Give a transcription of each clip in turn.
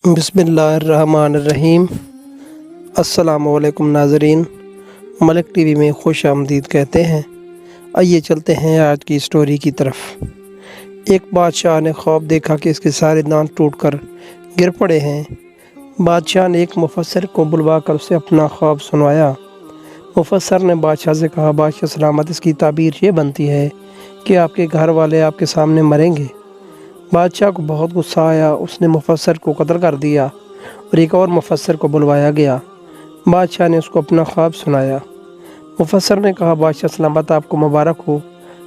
बिस्मिल्लाहिर्रहमानिर्रहीम। अस्सलामुअलैकुम नाज़रीन, मलिक टीवी में खुश आमदीद कहते हैं। आइए चलते हैं आज की स्टोरी की तरफ। एक बादशाह ने ख्वाब देखा कि इसके सारे दांत टूटकर गिर पड़े हैं। बादशाह ने एक मुफस्सिर को बुलवा कर उसे अपना ख्वाब सुनवाया। मुफस्सिर ने बादशाह से कहा, बादशाह सलामत, इसकी ताबीर ये बनती है कि आपके घर वाले आपके सामने मरेंगे। बादशाह को बहुत गुस्सा आया। उसने मुफस्सिर को कत्ल कर दिया और एक और मुफस्सिर को बुलवाया गया। बादशाह ने उसको अपना ख्वाब सुनाया। मुफस्सिर ने कहा, बादशाह सलामत, आपको मुबारक हो।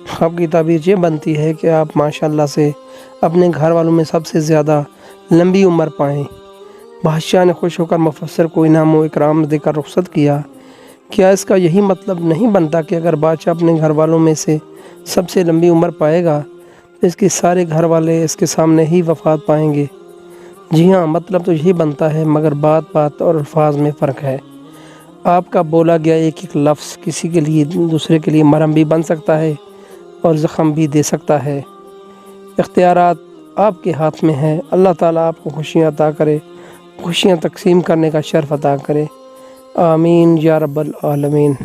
ख्वाब की ताबीर ये बनती है कि आप माशाअल्लाह से अपने घर वालों में सबसे ज़्यादा लंबी उम्र पाएँ। बादशाह ने खुश होकर मुफस्सिर को इनाम व इकराम देकर रुखसत किया। क्या इसका यही मतलब नहीं बनता कि अगर बादशाह अपने घर वालों में से सबसे लंबी उम्र पाएगा तो इसके सारे घर वाले इसके सामने ही वफ़ात पाएंगे? जी हाँ, मतलब तो यही बनता है, मगर बात बात और अल्फाज में फ़र्क है। आपका बोला गया एक एक लफ्ज़ किसी के लिए दूसरे के लिए मरहम भी बन सकता है और ज़ख़म भी दे सकता है। इख्तियारात आपके हाथ में है। अल्लाह ताला आपको खुशियाँ अता करे, खुशियाँ तकसीम करने का शर्फ़ अता करे। आमीन या रब्बल आलमीन।